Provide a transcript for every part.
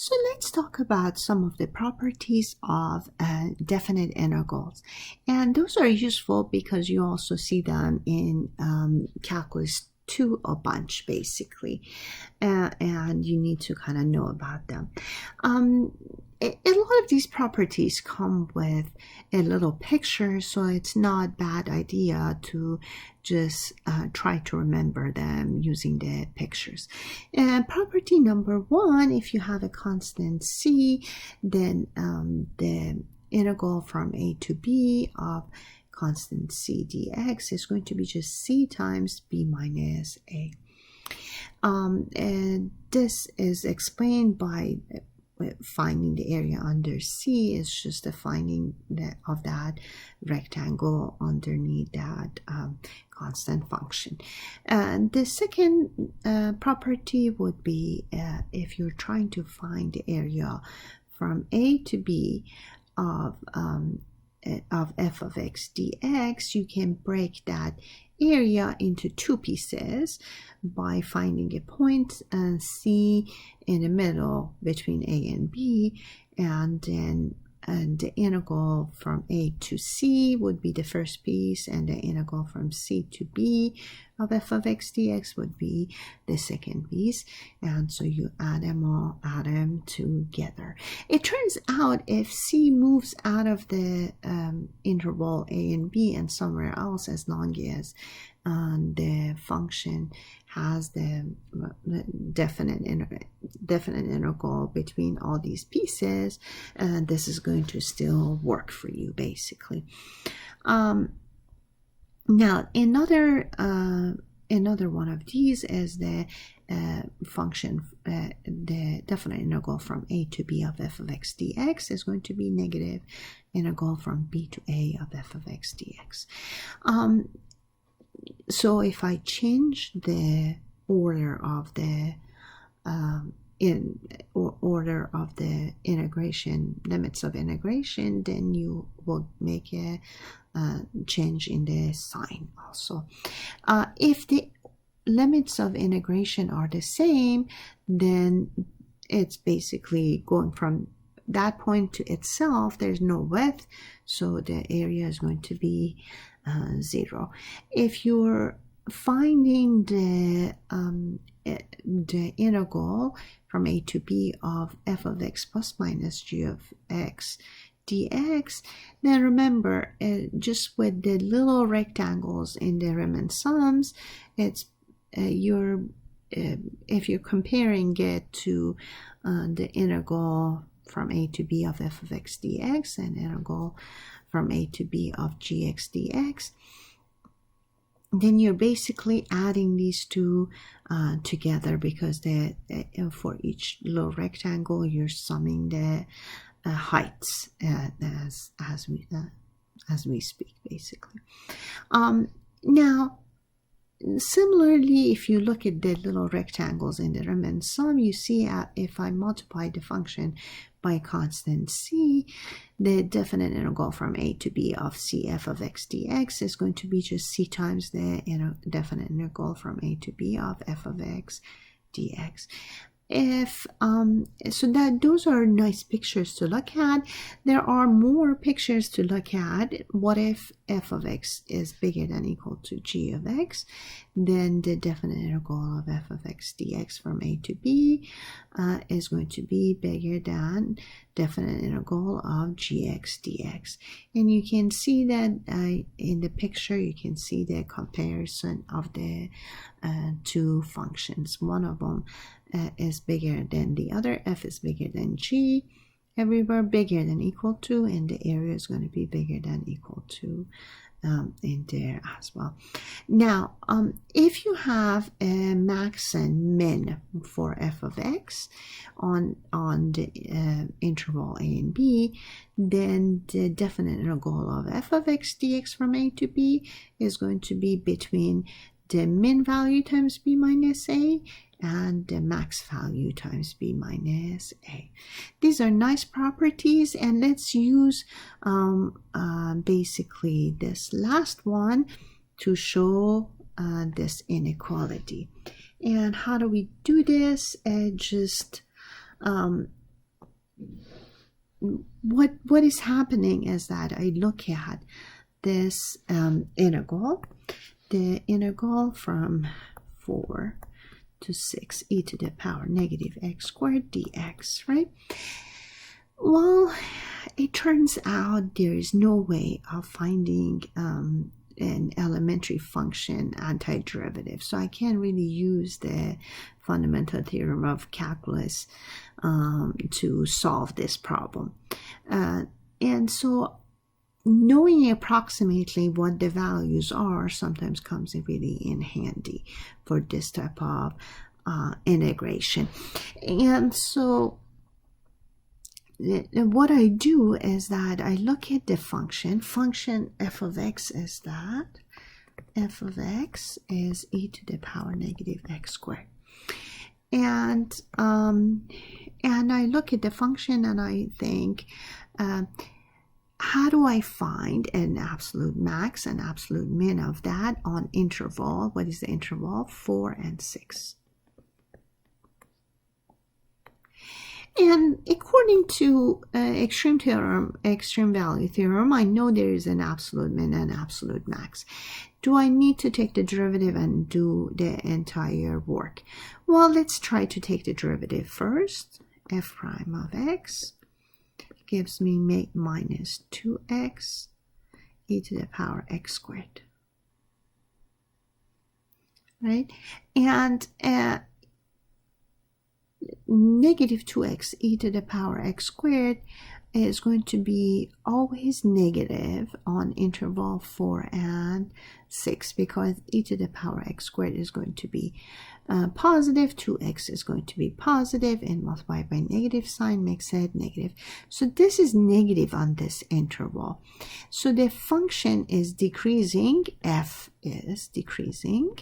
So let's talk about some of the properties of definite integrals. And those are useful because you also see them in calculus 2 a bunch, basically. And you need to kind of know about them. A lot of these properties come with a little picture, so it's not a bad idea to just try to remember them using the pictures. Property number 1, if you have a constant c, then the integral from a to b of constant c dx is going to be just c times b minus a. And this is explained by finding the area under C is just the finding of that rectangle underneath that constant function. And the second property would be if you're trying to find the area from A to B of f of x dx, you can break that area into 2 pieces by finding a point C in the middle between A and B, and then the integral from A to C would be the first piece, and the integral from C to B of f of x dx would be the second piece. And so you add them together. It turns out if C moves out of the interval A and B and somewhere else, as long as the function has the definite integral between all these pieces, this is going to still work for you, basically. Now, another one of these is the function, the definite integral from a to b of f of x dx is going to be negative integral from b to a of f of x dx. So if I change the order of the order of the integration, limits of integration, then you will make a change in the sign also. If the limits of integration are the same, then it's basically going from that point to itself. There's no width, so the area is going to be 0. If you're finding the integral from a to b of f of x plus minus g of x dx, then remember, just with the little rectangles in the Riemann sums, it's if you're comparing it to the integral from a to b of f of x dx and integral from a to b of gx dx, then you're basically adding these two together, because for each little rectangle you're summing the heights as we speak, basically. Now, similarly, if you look at the little rectangles in the Riemann sum, you see if I multiply the function by constant c, the definite integral from a to b of c f of x dx is going to be just c times the definite integral from a to b of f of x dx. Those are nice pictures to look at. There are more pictures to look at. What if f of x is bigger than or equal to g of x? Then the definite integral of f of x dx from a to b is going to be bigger than definite integral of gx dx. And you can see that in the picture, you can see the comparison of the two functions. One of them is bigger than the other. F is bigger than g, everywhere bigger than equal to, and the area is going to be bigger than equal to in there as well. Now, if you have a max and min for f of x on the interval a and b, then the definite integral of f of x dx from a to b is going to be between the min value times b minus a and the max value times b minus a. These are nice properties, and let's use basically this last one to show this inequality. And how do we do this? what is happening is that I look at this integral, the integral from 4 to 6 e to the power negative x squared dx, right? Well, it turns out there is no way of finding an elementary function antiderivative, so I can't really use the fundamental theorem of calculus to solve this problem. And so knowing approximately what the values are sometimes comes really in handy for this type of integration. And so what I do is that I look at the function f of x is that f of x is e to the power negative x squared, and I look at the function and I think, how do I find an absolute max and absolute min of that on interval? What is the interval? 4 and 6. And according to extreme value theorem, I know there is an absolute min and absolute max. Do I need to take the derivative and do the entire work? Well, let's try to take the derivative first. F prime of x gives me minus 2x e to the power x squared, right? And negative 2x e to the power x squared is going to be always negative on interval 4 and 6, because e to the power x squared is going to be positive, 2x is going to be positive, and multiplied by negative sign makes it negative. So this is negative on this interval. So the function is decreasing, f is decreasing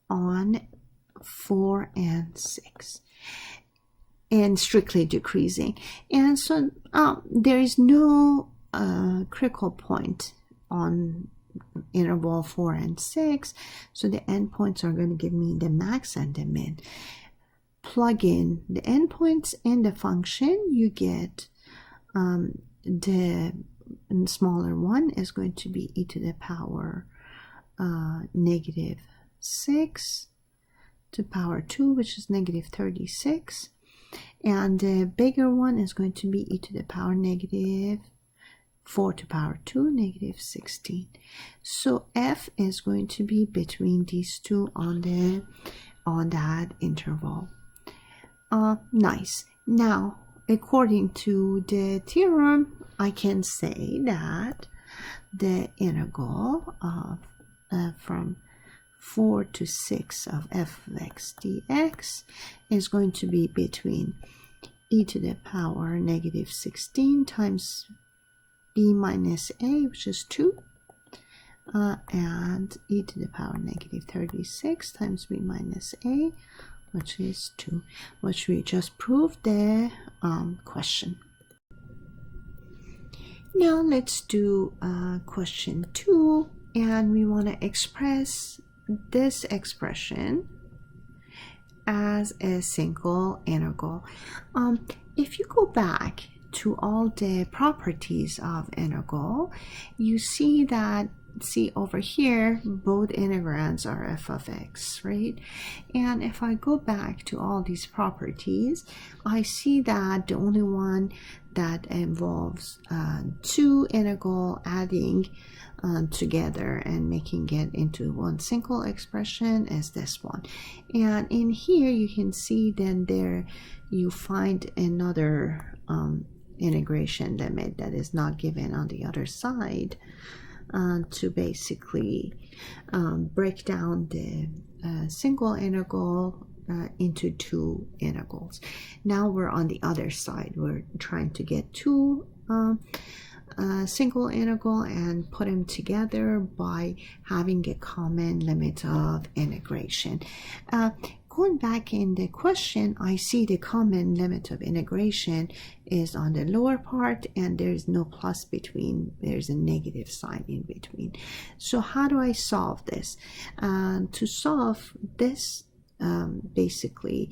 on 4 and 6, and strictly decreasing. And so there is no critical point on interval 4 and 6, so the endpoints are going to give me the max and the min. Plug in the endpoints in the function, you get the smaller one is going to be e to the power negative 6 to power 2, which is negative 36, and the bigger one is going to be e to the power negative 4 to power 2, negative 16. So f is going to be between these two on that interval. Nice. Now, according to the theorem, I can say that the integral of from 4 to 6 of f of x dx is going to be between e to the power negative 16 times b minus a, which is 2, and e to the power negative 36 times b minus a, which is 2, which we just proved the question. Now let's do question 2, and we want to express this expression as a single integral. If you go back to all the properties of integral, you see that, see over here, both integrands are f of x, right? And if I go back to all these properties, I see that the only one that involves two integral adding together and making it into one single expression is this one. And in here you can see then there you find another integration limit that is not given on the other side to basically break down the single integral into two integrals. Now we're on the other side. We're trying to get two single integral and put them together by having a common limit of integration. Going back in the question, I see the common limit of integration is on the lower part and there's no plus between, there's a negative sign in between. So how do I solve this? To solve this, basically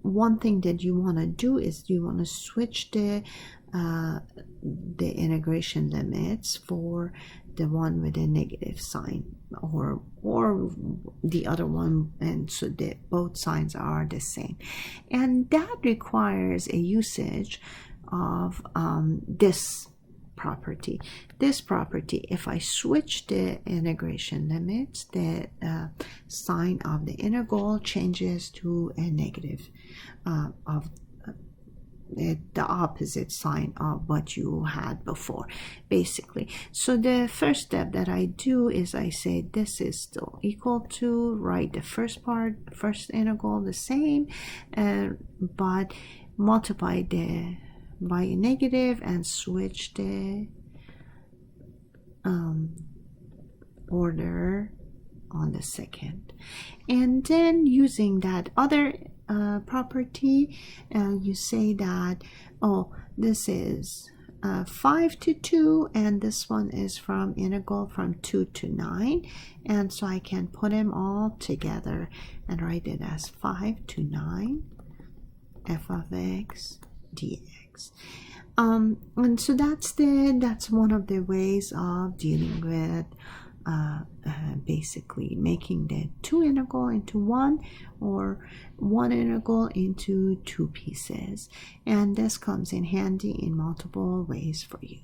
one thing that you want to do is you want to switch the integration limits for the one with a negative sign or the other one, and so that both signs are the same. And that requires a usage of this property. This property, if I switch the integration limits, the sign of the integral changes to a negative of the opposite sign of what you had before, basically. So the first step that I do is I say this is still equal to, write the first integral the same, but multiply by a negative and switch the order on the second. And then using that other property, you say that, oh, this is 5 to 2, and this one is from integral from 2 to 9, and so I can put them all together and write it as 5 to 9 f of x dx. And so that's one of the ways of dealing with basically making the two integral into one, or one integral into two pieces. And this comes in handy in multiple ways for you.